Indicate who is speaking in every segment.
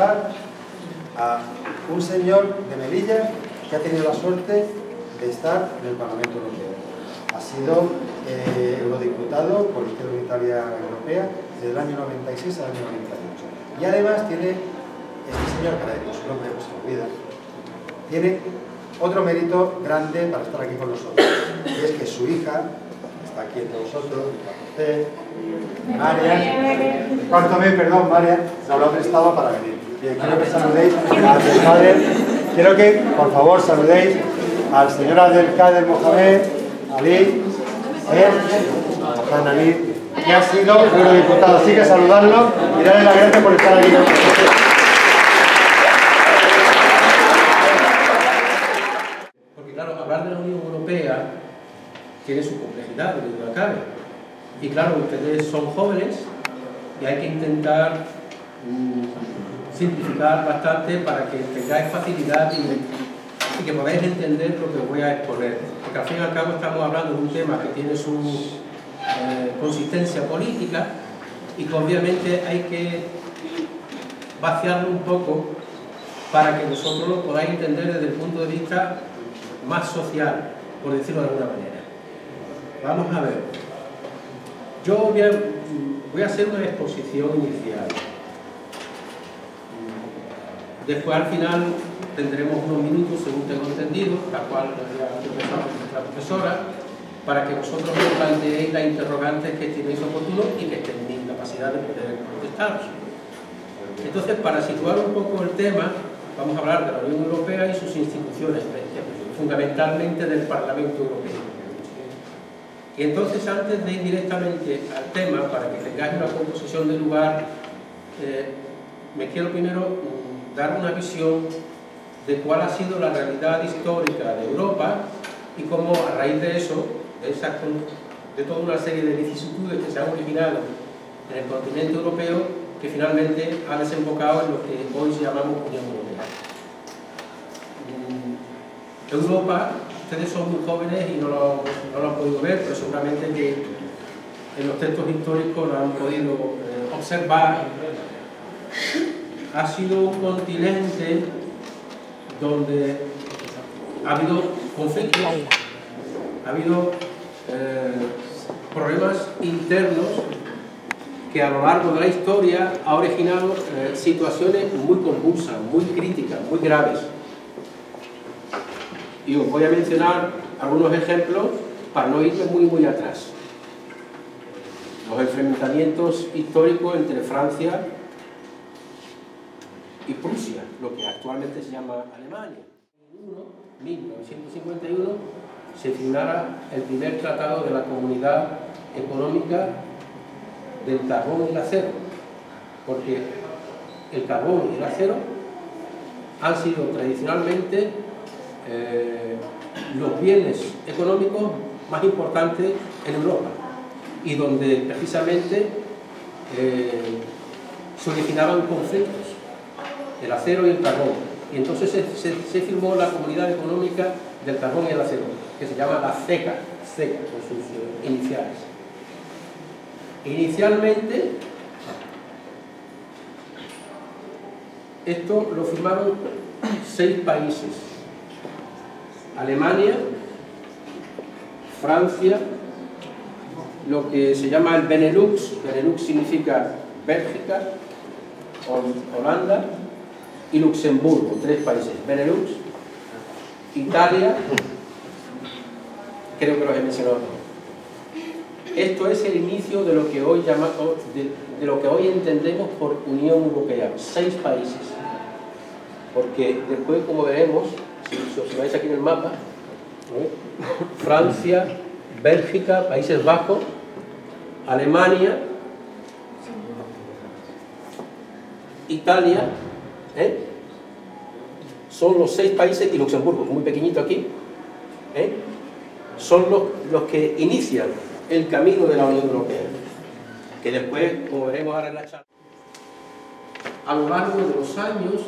Speaker 1: presentar a un señor de Melilla que ha tenido la suerte de estar en el Parlamento Europeo. Ha sido eurodiputado por Izquierda Unitaria Europea desde el año 96 al año 98. Y además tiene, este señor, que ahora su nombre pues se me olvida, tiene otro mérito grande para estar aquí con nosotros, y es que su hija está aquí entre vosotros, usted, María, María, se lo ha prestado para venir. Bien, quiero que saludéis a su padre, quiero que por favor saludéis al señor Abdelkader Mohamed Ali, Ali, que ha sido eurodiputado, así que saludarlo y darle las gracias por estar aquí con nosotros.
Speaker 2: Porque claro, hablar de la Unión Europea tiene su complejidad, de duda cabe. Y claro, ustedes son jóvenes y hay que intentar simplificar bastante para que tengáis facilidad y que podáis entender lo que voy a exponer. Porque al fin y al cabo estamos hablando de un tema que tiene su consistencia política y que obviamente hay que vaciarlo un poco para que vosotros lo podáis entender desde el punto de vista más social, por decirlo de alguna manera. Vamos a ver. Yo voy a hacer una exposición inicial. Después, al final, tendremos unos minutos, según tengo entendido, la cual ya empezamos nuestra profesora, para que vosotros me planteéis las interrogantes que estiméis oportunos y que estén en capacidad de poder contestaros. Entonces, para situar un poco el tema, vamos a hablar de la Unión Europea y sus instituciones, fundamentalmente del Parlamento Europeo. Y entonces, antes de ir directamente al tema, para que tengáis una composición de lugar, me quiero primero dar una visión de cuál ha sido la realidad histórica de Europa y cómo, a raíz de eso, de toda una serie de vicisitudes que se han originado en el continente europeo, que finalmente ha desembocado en lo que hoy llamamos Unión Europea. Europa, ustedes son muy jóvenes y no lo han podido ver, pero seguramente que en los textos históricos lo han podido observar. Ha sido un continente donde ha habido conflictos, ha habido problemas internos que a lo largo de la historia ha originado situaciones muy convulsas, muy críticas, muy graves. Y os voy a mencionar algunos ejemplos para no irme muy atrás. Los enfrentamientos históricos entre Francia y Prusia, lo que actualmente se llama Alemania. En 1951 se firmara el primer tratado de la Comunidad Económica del Carbón y el Acero, porque el carbón y el acero han sido tradicionalmente los bienes económicos más importantes en Europa y donde precisamente se originaban conflictos, el acero y el carbón. Y entonces se firmó la Comunidad Económica del Carbón y el Acero, que se llama la CECA con sus iniciales. Inicialmente, esto lo firmaron 6 países: Alemania, Francia, lo que se llama el Benelux. Benelux significa Bélgica, Holanda y Luxemburgo, 3 países. Benelux, Italia, creo que los he mencionado. Esto es el inicio de lo que hoy de lo que hoy entendemos por Unión Europea, 6 países. Porque después, como veremos, si observáis aquí en el mapa, Francia, Bélgica, Países Bajos, Alemania, Italia, son los 6 países, y Luxemburgo, muy pequeñito aquí, son los que inician el camino de la Unión Europea, que después, como veremos ahora en la charla, a lo largo de los años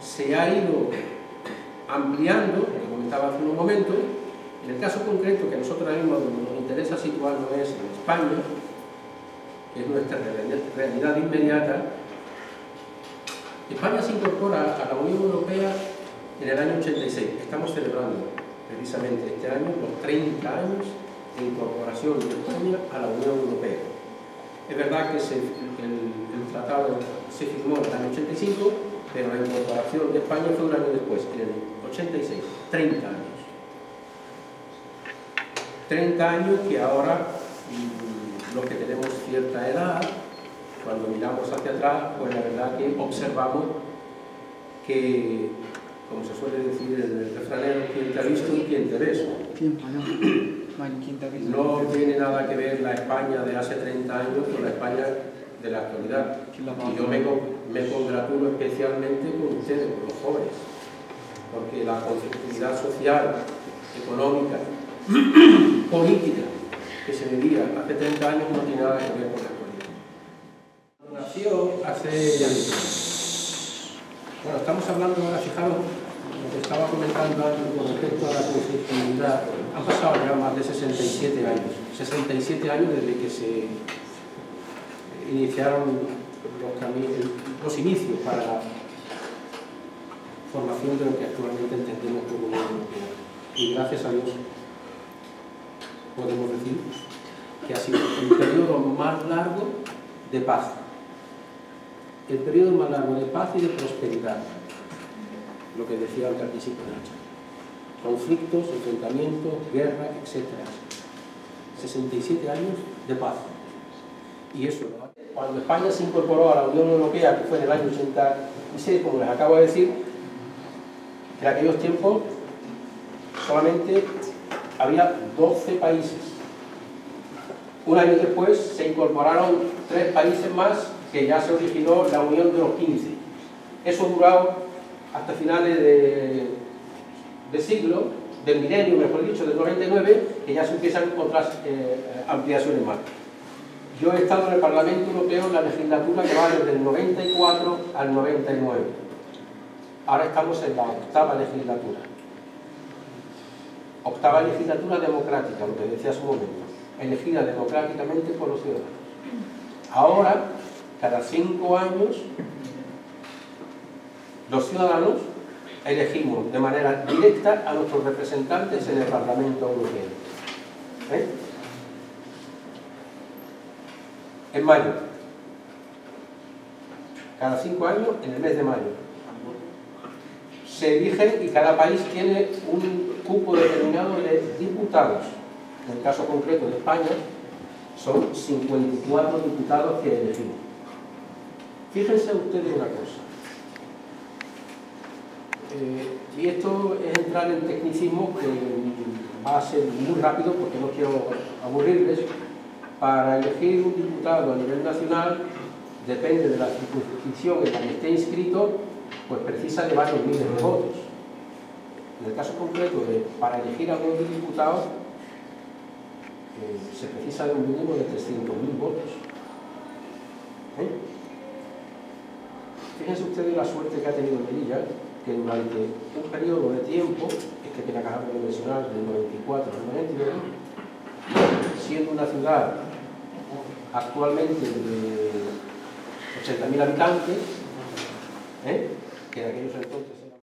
Speaker 2: se ha ido ampliando, como comentaba hace un momento. En el caso concreto que a nosotros ahora mismo nos interesa situarnos es en España, que es nuestra realidad inmediata. España se incorpora a la Unión Europea en el año 86. Estamos celebrando precisamente este año los 30 años de incorporación de España a la Unión Europea. Es verdad que el tratado se firmó en el año 85, pero la incorporación de España fue un año después, en el 86, 30 años. 30 años que ahora, los que tenemos cierta edad, cuando miramos hacia atrás, pues la verdad que observamos que, como se suele decir en el refranero, quien te ha visto y quien te ves. No tiene nada que ver la España de hace 30 años con la España de la actualidad. Y yo me congratulo especialmente con ustedes, con los jóvenes, porque la conflictividad social, económica, política que se vivía hace 30 años no tiene nada que ver con la actualidad. Nació hace... Bueno, estamos hablando ahora, fijaros, lo que estaba comentando antes con respecto a la conflictividad. Han pasado ya más de 67 años. 67 años desde que se iniciaron los inicios para la formación de lo que actualmente entendemos como Unión Europea. Y gracias a Dios podemos decir que ha sido el periodo más largo de paz. El periodo más largo de paz y de prosperidad. Lo que decía al principio de la charla. Conflictos, enfrentamientos, guerra, etc. 67 años de paz. Y eso, ¿no? Cuando España se incorporó a la Unión Europea, que fue en el año 86, como les acabo de decir, en aquellos tiempos solamente había 12 países. Un año después se incorporaron 3 países más, que ya se originó la unión de los 15. Eso ha durado hasta finales de siglo, del milenio, mejor dicho, del 99, que ya se empiezan otras ampliaciones más. Yo he estado en el Parlamento Europeo en la legislatura que va desde el 94 al 99. Ahora estamos en la 8ª legislatura. 8ª legislatura democrática, lo que decía hace un momento, elegida democráticamente por los ciudadanos. Ahora, cada 5 años, los ciudadanos elegimos de manera directa a nuestros representantes en el Parlamento Europeo. En mayo. Cada 5 años, en el mes de mayo. Se eligen y cada país tiene un cupo determinado de diputados. En el caso concreto de España, son 54 diputados que elegimos. Fíjense ustedes una cosa. Y esto es entrar en tecnicismo que va a ser muy rápido porque no quiero aburrirles. Para elegir un diputado a nivel nacional, depende de la circunscripción en la que esté inscrito, pues precisa de varios miles de votos. En el caso concreto para elegir a un diputado, se precisa de un mínimo de 300.000 votos. Fíjense ustedes la suerte que ha tenido Melilla, que durante un periodo de tiempo, es que tiene que acabar de mencionar, del 94 al 99, siendo una ciudad actualmente de 80.000 habitantes, que en aquellos entonces